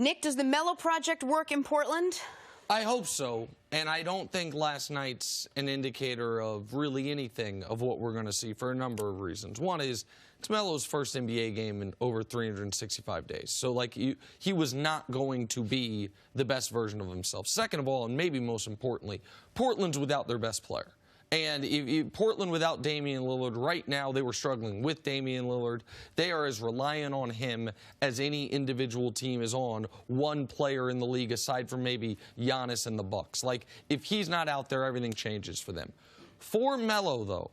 Nick, does the Melo project work in Portland? I hope so, and I don't think last night's an indicator of really anything of what we're going to see for a number of reasons. One is it's Melo's first NBA game in over 365 days. So, he was not going to be the best version of himself. Second of all, and maybe most importantly, Portland's without their best player. And Portland without Damian Lillard, right now they were struggling with Damian Lillard. They are as reliant on him as any individual team is on one player in the league, aside from maybe Giannis and the Bucks. If he's not out there, everything changes for them. For Melo, though,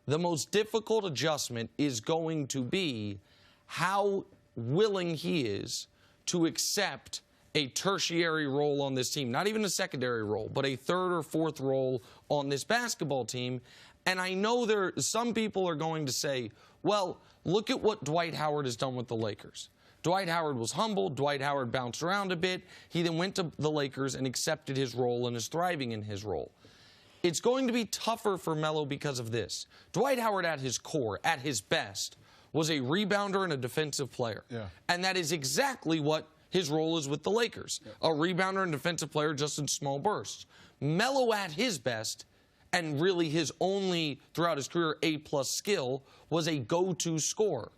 the most difficult adjustment is going to be how willing he is to accept a tertiary role on this team, not even a secondary role, but a third or fourth role on this basketball team. And I know some people are going to say, well, look at what Dwight Howard has done with the Lakers. Dwight Howard was humble. Dwight Howard bounced around a bit. He then went to the Lakers and accepted his role and is thriving in his role. It's going to be tougher for Melo because of this. Dwight Howard at his core, at his best, was a rebounder and a defensive player. Yeah. And that is exactly what his role is with the Lakers, a rebounder and defensive player just in small bursts. Melo at his best, and really his only, throughout his career, A-plus skill, was a go-to scorer.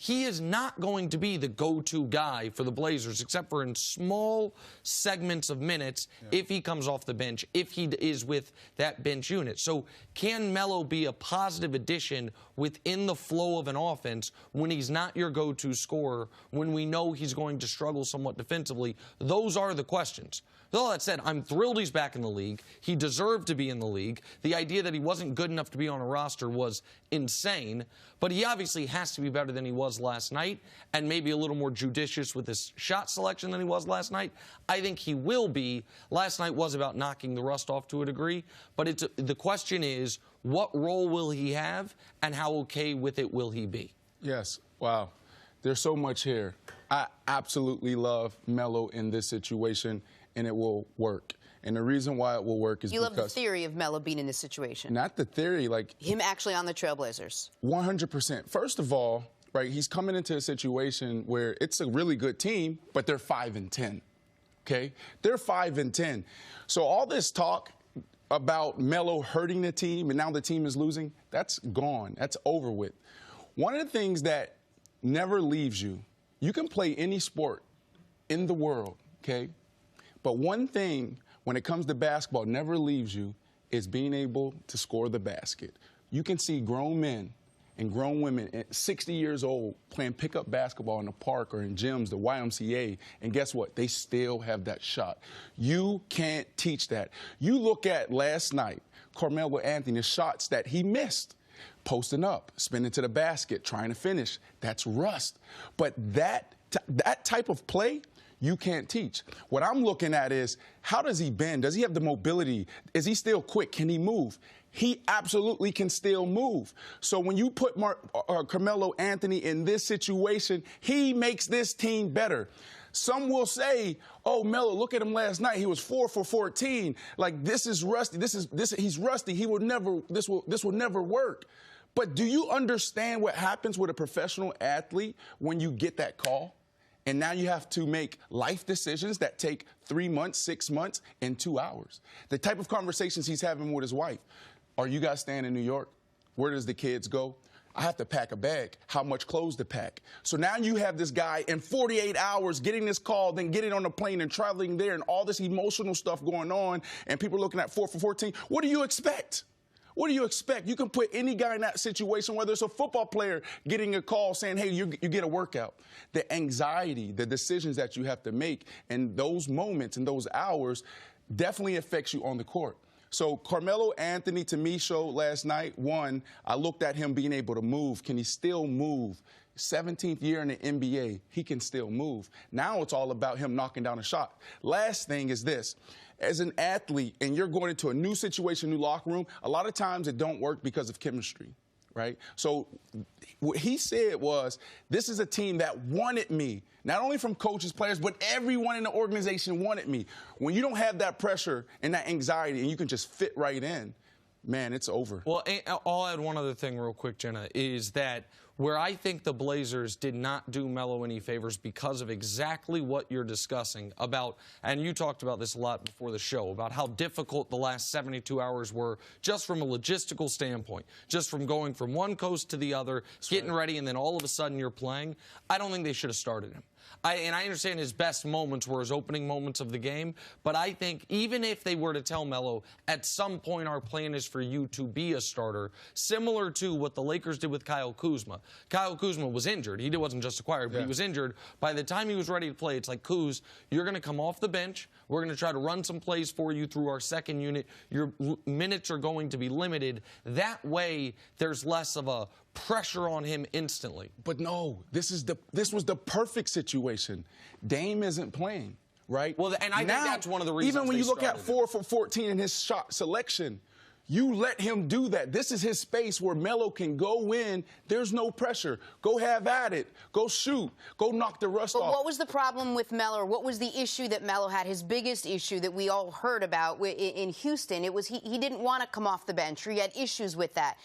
He is not going to be the go-to guy for the Blazers, except for in small segments of minutes if he comes off the bench, if he is with that bench unit. So can Melo be a positive addition within the flow of an offense when he's not your go-to scorer, when we know he's going to struggle somewhat defensively? Those are the questions. With all that said, I'm thrilled he's back in the league. He deserved to be in the league. The idea that he wasn't good enough to be on a roster was insane, but he obviously has to be better than he was last night and maybe a little more judicious with his shot selection than he was last night. I think he will be. Last night was about knocking the rust off to a degree, but the question is, what role will he have and how okay with it will he be? Yes. Wow. There's so much here. I absolutely love Melo in this situation, and it will work. And the reason why it will work is because... You love the because theory of Melo being in this situation. Not the theory, him actually on the Trailblazers. 100%. First of all, right, he's coming into a situation where it's a really good team, but they're 5-10, okay? They're 5-10. So all this talk about Melo hurting the team and now the team is losing, that's gone. That's over with. One of the things that never leaves you, you can play any sport in the world, okay? But one thing, when it comes to basketball, never leaves you is being able to score the basket. You can see grown men and grown women at 60 years old playing pickup basketball in the park or in gyms, the YMCA, and guess what? They still have that shot. You can't teach that. You look at last night, Carmelo Anthony, the shots that he missed. Posting up, spinning to the basket, trying to finish. That's rust. But that type of play, you can't teach. What I'm looking at is, how does he bend? Does he have the mobility? Is he still quick? Can he move? He absolutely can still move. So when you put Carmelo Anthony in this situation, he makes this team better. Some will say, oh, Melo, look at him last night. He was 4 for 14. This is rusty. He's rusty. This will never work. But do you understand what happens with a professional athlete when you get that call? And now you have to make life decisions that take 3 months, 6 months, and 2 hours. The type of conversations he's having with his wife. Are you guys staying in New York? Where does the kids go? I have to pack a bag. How much clothes to pack? So now you have this guy in 48 hours getting this call, then getting on the plane and traveling there and all this emotional stuff going on, and people are looking at 4 for 14. What do you expect? What do you expect? You can put any guy in that situation, whether it's a football player getting a call saying, hey, you get a workout. The anxiety, the decisions that you have to make, and those moments and those hours definitely affects you on the court. So Carmelo Anthony, to me, showed last night, one, I looked at him being able to move. Can he still move? 17th year in the NBA, he can still move. Now it's all about him knocking down a shot. Last thing is this. As an athlete, and you're going into a new situation, new locker room, a lot of times it don't work because of chemistry, right? So what he said was, this is a team that wanted me, not only from coaches, players, but everyone in the organization wanted me. When you don't have that pressure and that anxiety and you can just fit right in, man, it's over. Well, I'll add one other thing real quick, Jenna, is that where I think the Blazers did not do Melo any favors because of exactly what you're discussing about, and you talked about this a lot before the show, about how difficult the last 72 hours were just from a logistical standpoint, just from going from one coast to the other, getting ready, and then all of a sudden you're playing. I don't think they should have started him. And I understand his best moments were his opening moments of the game, but I think even if they were to tell Melo, at some point our plan is for you to be a starter, similar to what the Lakers did with Kyle Kuzma. Kyle Kuzma was injured. He wasn't just acquired, but he was injured. By the time he was ready to play, it's like, Kuz, you're going to come off the bench. We're going to try to run some plays for you through our second unit. Your minutes are going to be limited. That way, there's less of a pressure on him instantly. But no, this was the perfect situation. Dame isn't playing, right? Well, and I think that's one of the reasons. Even when you look at 4 for 14 in his shot selection, you let him do that. This is his space where Melo can go in. There's no pressure. Go have at it. Go shoot. Go knock the rust off. But what was the problem with Melo? Or what was the issue that Melo had? His biggest issue that we all heard about in Houston, it was he didn't want to come off the bench, or he had issues with that.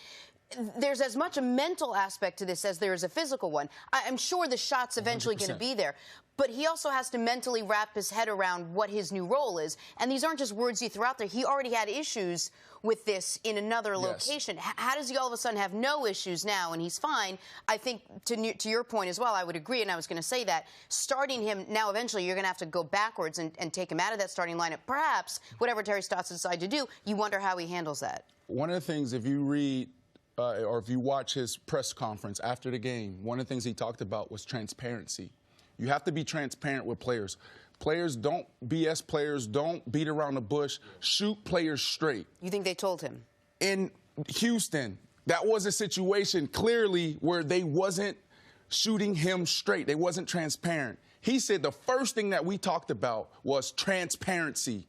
There's as much a mental aspect to this as there is a physical one. I'm sure the shot's eventually going to be there. But he also has to mentally wrap his head around what his new role is. And these aren't just words you throw out there. He already had issues with this in another location. How does he all of a sudden have no issues now and he's fine? I think, to your point as well, I would agree, and I was going to say that, starting him now eventually you're going to have to go backwards and take him out of that starting lineup. Perhaps, whatever Terry Stotts decide to do, you wonder how he handles that. One of the things, if you read or if you watch his press conference after the game, one of the things he talked about was transparency. You have to be transparent with players. Players don't BS players, don't beat around the bush, shoot players straight. You think they told him? In Houston, that was a situation clearly where they wasn't shooting him straight. They wasn't transparent. He said the first thing that we talked about was transparency.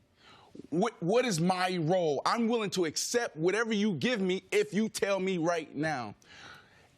What is my role? I'm willing to accept whatever you give me if you tell me right now.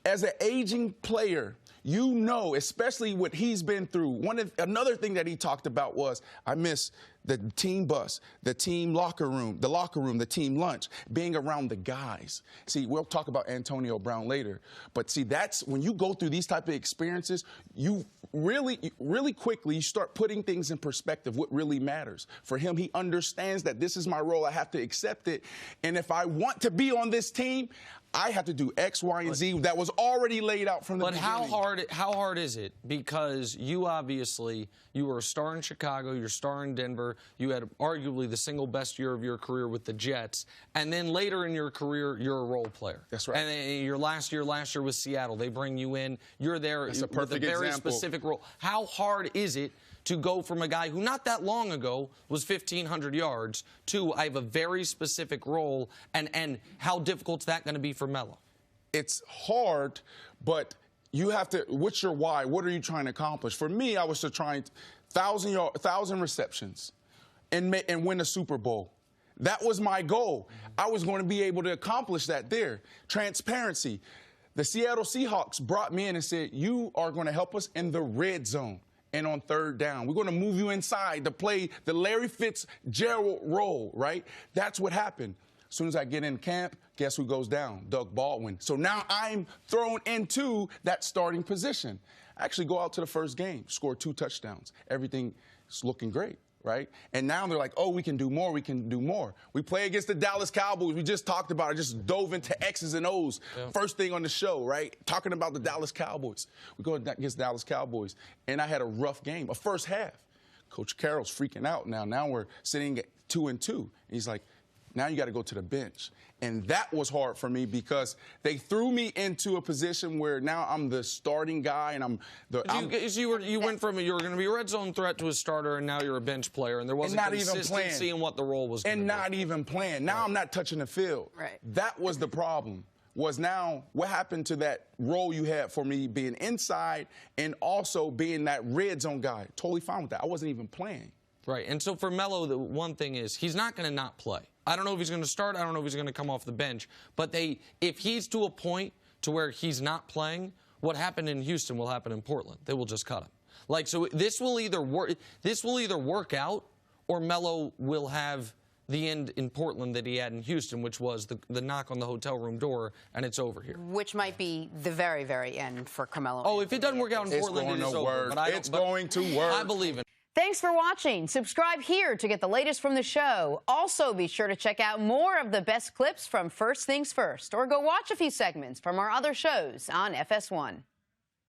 As an aging player, you know, especially what he's been through. Another thing that he talked about was, I miss the team bus, the team locker room, the team lunch, being around the guys. See, we'll talk about Antonio Brown later, but see, that's when you go through these type of experiences, you really quickly you start putting things in perspective, what really matters. For him, he understands that this is my role, I have to accept it, and if I want to be on this team, I have to do X, Y, and Z that was already laid out from the beginning. But how hard is it? Because you were a star in Chicago, you're a star in Denver, you had arguably the single best year of your career with the Jets, and then later in your career, you're a role player. That's right. And then your last year with Seattle, they bring you in, you're there with a very specific role. How hard is it to go from a guy who not that long ago was 1,500 yards to I have a very specific role, and how difficult is that going to be for Melo? It's hard, but you have to, what's your why? What are you trying to accomplish? For me, I was to try 1,000 receptions and win a Super Bowl. That was my goal. I was going to be able to accomplish that there. Transparency. The Seattle Seahawks brought me in and said, you are going to help us in the red zone and on third down. We're going to move you inside to play the Larry Fitzgerald role, right? That's what happened. As soon as I get in camp, guess who goes down? Doug Baldwin. So now I'm thrown into that starting position. I actually go out to the first game, score 2 touchdowns. Everything is looking great, right? And now they're like, oh, we can do more, we can do more. We play against the Dallas Cowboys. We just talked about it, just dove into X's and O's. Yeah. First thing on the show, right? Talking about the Dallas Cowboys. We go against Dallas Cowboys, and I had a rough game, a first half. Coach Carroll's freaking out now. Now we're sitting at 2-2. And he's like, now you got to go to the bench. And that was hard for me because they threw me into a position where now I'm the starting guy and I'm the. You went from you were going to be a red zone threat to a starter, and now you're a bench player, and there wasn't consistency in what the role was going to be. And not even playing. Now I'm not touching the field. Right. That was the problem. Was now what happened to that role you had for me being inside and also being that red zone guy? Totally fine with that. I wasn't even playing. Right. And so for Melo, the one thing is he's not going to not play. I don't know if he's going to start. I don't know if he's going to come off the bench. But if he's to a point to where he's not playing, what happened in Houston will happen in Portland. They will just cut him. Like, so this will either work out, or Melo will have the end in Portland that he had in Houston, which was the knock on the hotel room door, and it's over here. Which might be the very, very end for Carmelo. Oh, if it doesn't work out in Portland, it is over. But it's going to work. I believe it. Thanks for watching. Subscribe here to get the latest from the show. Also, be sure to check out more of the best clips from First Things First, or go watch a few segments from our other shows on FS1.